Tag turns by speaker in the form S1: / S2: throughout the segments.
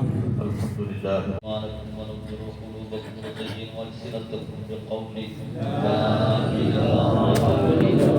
S1: الحمد لله أعمالكم ونور قلوبكم وزين ألسنتكم بقول لا إله إلا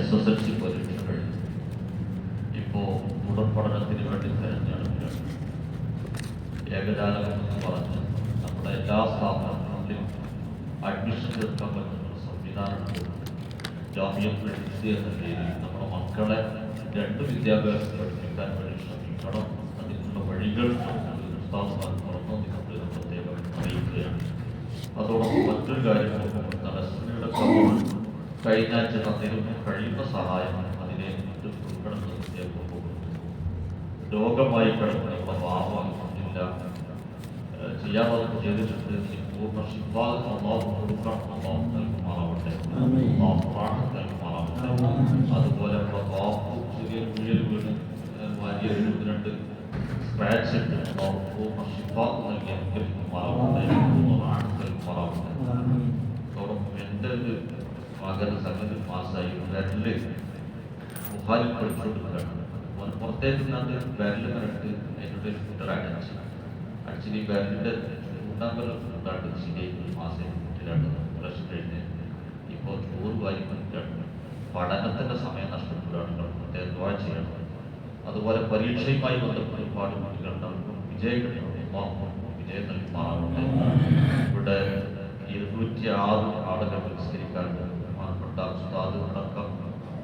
S1: SSLC പരീക്ഷകൾ ഇപ്പോൾ തുടർ പഠനത്തിന് വേണ്ടി തിരഞ്ഞെടുക്കുകയാണ്. ഏകജാലം എന്ന് പറഞ്ഞ് നമ്മുടെ എല്ലാ സ്ഥാപനങ്ങളിലും അഡ്മിഷൻ എടുക്കാൻ പറ്റുന്ന സംവിധാനമുണ്ട്. ജാമ്യത്തിൽ എന്ന പേരിൽ നമ്മുടെ മക്കളെ രണ്ട് വിദ്യാഭ്യാസം പഠിപ്പിക്കാൻ വേണ്ടി ശ്രമിക്കണം. അതിനുള്ള വഴികൾ തുറന്നു നിങ്ങൾ പ്രത്യേകം അറിയിക്കുകയാണ്. അതോടൊപ്പം മറ്റൊരു കാര്യം തലശ്ശേരിയുടെ കമ്മോൾ കഴിഞ്ഞ ആഴ്ച തന്നിരുന്ന കഴിയുന്ന സഹായം അതിനെ ഉൾപ്പെടുന്ന പ്രത്യേകം രോഗമായി കിടക്കുന്ന പാവമില്ല ചെയ്യാതെ ചെയ്തിട്ടുണ്ട്. പൂർണ്ണ ശിഫാ അള്ളാഹു കൊടുക്കണം. അള്ളാഹു നൽകുമാറാവട്ടെ. റാഹത്ത് നൽകുമാറാവട്ടെ. അതുപോലെ നമ്മുടെ ബാപ്പു ചെറിയൊരു കുഴിയിൽ വീണ് വലിയ 72 സ്ക്രാച്ച് ഉണ്ട്. പൂർണ്ണ ശിഫ നൽകി അനുഗ്രഹിക്കുമാറാവട്ടെ. പൂർണ്ണ റാഹത്ത് നൽകുമാറാവട്ടെ. അതോടൊപ്പം എൻ്റെ ഒരു മകന് സംഗതി മാസമായി വിരല് ബുഹാരിൽ പഠിച്ചുകൊണ്ടിരിക്കുകയാണ്. പുറത്തേക്ക് നിന്നത് വിരല് കണ്ടിട്ട് എന്നോട് ഒരു കുട്ടർ അടിച്ച് ഈ വിരലിൻ്റെ ചൂണ്ടാമ്പൽ ഉണ്ടാണ്ട് ശരിയായി മാസം കുട്ടിയിലാണ് ബ്രഷ് കഴിഞ്ഞ് ഇപ്പോൾ ചോറ് വാരി പറ്റാണ്. പഠനത്തിൻ്റെ സമയം നഷ്ടപ്പെടുകയാണ്. പ്രത്യേകം ദ്വാ ചെയ്യണം. അതുപോലെ പരീക്ഷയുമായി ബന്ധപ്പെട്ട് ഒരുപാട് കുട്ടികളുണ്ടാവും. വിജയം കിട്ടണം. വിജയം നൽകി മാറാവട്ടെ. ഇവിടെ 206 ആളുകൾ പുരസ്കരിക്കാറുണ്ട്. ബഹുമാനപ്പെട്ട ഉസ്താദ് അടക്കം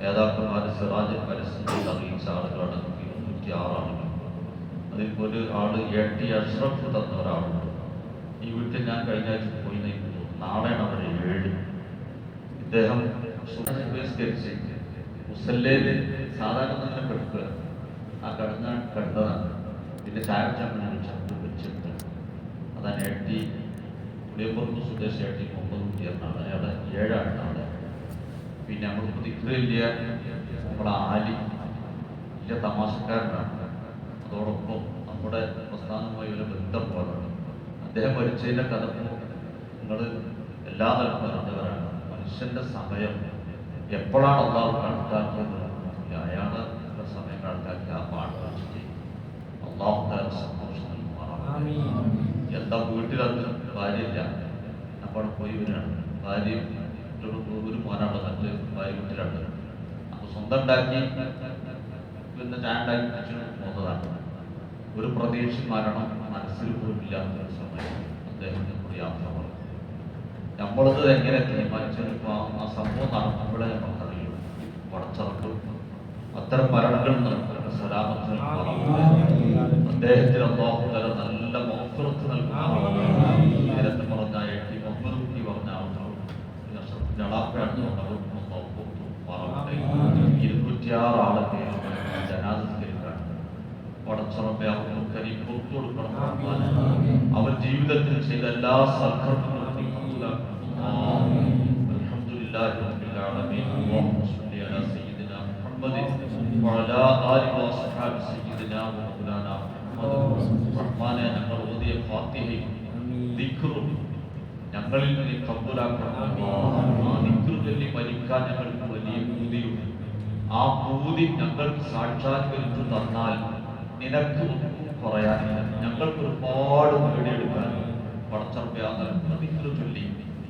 S1: നേതാക്കന്മാർ സിറാജ് പരസ്യം അറിയിച്ച ആളുകളാണ് 206 ആളുകൾ. അതിൽ ഒരു ആൾ AT അഷ്റഫ് തന്ന ഒരാളുണ്ട്. ഈ വീട്ടിൽ ഞാൻ കഴിഞ്ഞ ആഴ്ച പോയി നയിക്കുന്നു. നാളെയാണ് അവർ 7. ഇദ്ദേഹം പുരസ്കരിച്ച് മുസല്ലേല് സാധാരണ തന്നെ കിടക്കുക. ആ കണ്ടതാണ്. പിന്നെ ചായച്ചമ്മനെ ചന്ദ് വെച്ചിട്ട് അതാണ് AT പുളിയപ്പുറത്ത് സ്വദേശി AT മുഹമ്മദ് കുട്ടിയാണ്. അയാളെ 7 ആണ്. പിന്നെ നമ്മൾക്ക് ദിക്റില്ല. നമ്മുടെ ആലി വലിയ തമാശക്കാരനാണ്. അതോടൊപ്പം നമ്മുടെ പ്രസ്ഥാനവുമായി ഒരു ബന്ധം പോലാണ്. അദ്ദേഹം മരിച്ചതിൻ്റെ കഥ നിങ്ങൾ എല്ലാ തരത്തിലും അറിഞ്ഞവരാണ്. മനുഷ്യൻ്റെ സമയം എപ്പോഴാണ് അള്ളാഹു കണക്കാക്കിയത് അയാളുടെ സമയം കണക്കാക്കി ആ പാട്ട് വെച്ചിട്ട് അള്ളാഹു സന്തോഷം നൽകുമാറാണ്. എന്താ വീട്ടിലത് ഭാര്യയില്ല. നമ്മൾ പോയി വരികയാണ്. ഭാര്യ ഒരു മോനാണ്. മറ്റ് ഭാര്യ വീട്ടിലുണ്ട്. അപ്പോൾ സ്വന്തം ഉണ്ടാക്കി പിന്നെ ചായ ഉണ്ടാക്കി അച്ഛന് പോകുന്നതാണ്. ഒരു പ്രതീക്ഷ മരണം മനസ്സിൽ പോലും ഇല്ലാത്തൊരു സമയം അദ്ദേഹം നമ്മുടെ യാത്ര പറഞ്ഞു. നമ്മളത് എങ്ങനെ തീരുമാനിച്ചപ്പോൾ ആ സംഭവം നടക്കുമ്പോഴേ നമുക്കറിയുള്ളൂ. പടച്ചിറക്കും അത്തരം മരണങ്ങൾ നടക്കുന്ന സലാമത്ത് അദ്ദേഹത്തിന് അല്ലാഹു തആല നല്ല മഗ്ഫിറത്ത് നൽകുമാറാവട്ടെ. നേരത്തെ പറഞ്ഞ AT മുഹമ്മദ് കുട്ടി പറഞ്ഞ ആളുകൾ ജളാപ്പയാണ്. 206 ആളൊക്കെ ജനാസരിക്കാൻ പടച്ചറമ്പെ അവർക്ക് നീ പുറത്തു കൊടുക്കണം. അവർ ജീവിതത്തിൽ ചെയ്ത എല്ലാ സൽക്കർമ്മങ്ങളും നീ അൽഹംദുലില്ലാഹി റബ്ബിൽ ആലമീൻ. അല്ലാഹുമ്മ സ്വല്ലി അലാ സയ്യിദിനാ മുഹമ്മദിൻ വഅലാ ആലിഹി വഅസ്ഹാബി സയ്യിദിനാ വമൗലാനാ മുഹമ്മദ്. റഹ്മാനെ, ഞങ്ങൾ ഓതിയ ഫാത്തിഹയും ദിക്റും ഞങ്ങളിൽ നീ കബൂലാക്കണം. ആ ദിക്റ് ചൊല്ലി മരിക്കാൻ ഞങ്ങൾക്ക് വലിയ പൂതിയുണ്ട്. ആ പൂതി ഞങ്ങൾക്ക് സാക്ഷാത്കരിച്ചു തന്നാൽ നിനക്ക് ഒന്നും പറയാനില്ല. ഞങ്ങൾക്ക് ഒരുപാട് നേടിയെടുക്കാൻ പടച്ചറമ്പെ ആ ദിക്റ് ചൊല്ലി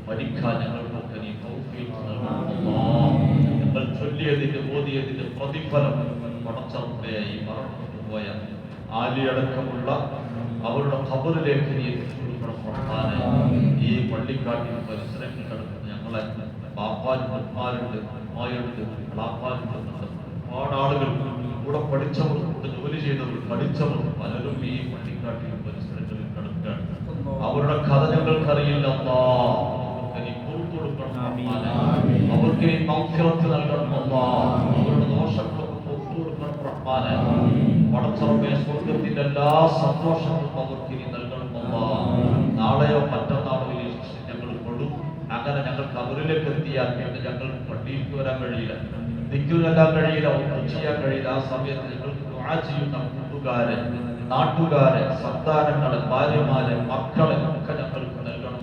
S1: മരിക്കാൻ ഞങ്ങൾക്കൊക്കെ നീ തൗഫീഖ് നൽകണം. ഞങ്ങൾ ചൊല്ലിയതിന്റെ ഓതിയതിന്റെ പ്രതിഫലം പടച്ചറമ്പെ ഈ മരണപ്പെട്ടു പോയ ആലിയടക്കമുള്ള അവരുടെ ഖബറിലേക്ക് നീ എത്തിച്ചു കൊടുക്കണം. ഈ പള്ളിക്കാട്ടിൽ പരിസരങ്ങളിൽ കിടക്കുന്ന ഞങ്ങളെ ബാപ്പാരും ഉമ്മാരുണ്ട്, ഉമ്മായുണ്ട്, ളാപ്പാരുണ്ട്. ഒരുപാട് ആളുകൾ കൂടെ പഠിച്ചവർ, കൂടെ ജോലി ചെയ്തവർ, പഠിച്ചവർ പലരും ഈ പള്ളിക്കാട്ടിൽ പരിസരങ്ങളിൽ കിടക്കുകയാണ്. അവരുടെ കഥ ഞങ്ങൾക്കറിയില്ല. നീ പുറത്തു കൊടുക്കണം. അവർക്ക് നീ മഗ്ഫിറത്ത് നൽകണം. അവരുടെ ദോഷങ്ങളൊക്കെ പുറത്തു കൊടുക്കണം. റഹ്മാനെ, പടച്ചറമ്പെ സ്വർഗ്ഗത്തിന്റെ എല്ലാ സന്തോഷങ്ങളും അവർക്ക് നീ നൽകണം. നാളെയോ മറ്റന്നാളോ ഞങ്ങൾ കൊടും. അങ്ങനെ ഞങ്ങൾ കബറിലേക്ക് എത്തിയാൽ പിന്നെ ഞങ്ങൾ പള്ളിയിലേക്ക് വരാൻ കഴിയില്ല, ദിക്റുചൊല്ലാൻ കഴിയില്ല, ഒന്നും ചെയ്യാൻ കഴിയില്ല. ആ സമയത്ത് ഞങ്ങൾക്ക് ദുആ ചെയ്യുന്ന കൂട്ടുകാരെ, നാട്ടുകാരെ, സന്താനങ്ങളെ, ഭാര്യമാരെ, മക്കളെ ഒക്കെ ഞങ്ങൾക്ക് നൽകണം.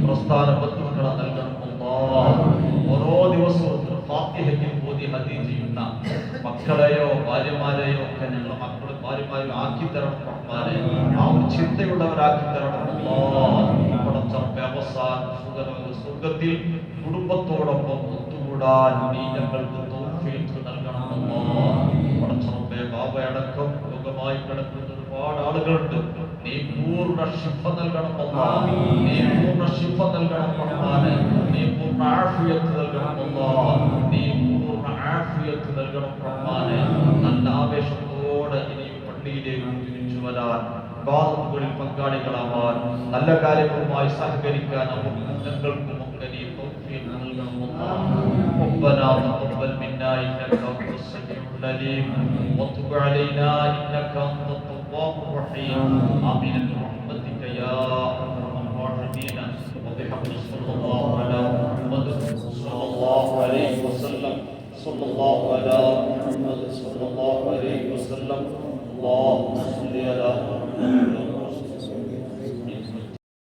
S1: പ്രസ്ഥാന ബന്ധുക്കളെ നൽകണം. ഓരോ ദിവസവും ഫാത്തിഹയ്ക്ക് ഓതി ഹദീ ചെയ്യുന്ന മക്കളെയോ ഭാര്യമാരെയോ ഒക്കെ ഞങ്ങൾ മക്കളെ ഭാര്യമാരും ആക്കി തരണം. റഹ്മാനെ, ആ ഒരു ചിന്തയുള്ളവരാക്കി തരണം. സ്വർഗ്ഗത്തിൽ കുടുംബത്തോടൊപ്പം ഒത്തുകൂടാൻ നീ ഞങ്ങൾക്ക് തൗഫീഖ് നൽകണം. പടച്ചറമ്പേ, ബാബയടക്കം രോഗമായി കിടക്കുന്ന ഒരുപാട് ആളുകളുണ്ട്. നീ പൂർണ്ണ ശിഫ നൽകണം. നീ പൂർണ്ണ ശിഫ നൽകണം. റഹ്മാനെ, നീ പൂർണ്ണ ആഫിയത്ത് നൽകണം. നീ പൂർണ്ണ ആഫിയത്ത് നൽകണം. റഹ്മാനെ, നല്ല ആവേശത്തോടെ ഇനി പള്ളിയിലേക്ക് തിരിച്ചു വരാൻ, ഇബാദത്തുകളിൽ പങ്കാളികളാവാൻ, നല്ല കാര്യങ്ങളുമായി സഹകരിക്കാൻ ഞങ്ങൾക്കും ഒക്കെ നീ തൗഫീഖ് നൽകണം. ربنا تقبل منا انك انت السميع العليم وتب علينا انك انت التواب الرحيم. امين برحمتك يا ارحم الراحمين. وبحق صلى الله على محمد صلى الله
S2: وسلم صلى الله على محمد صلى الله عليه وسلم اللهم صل على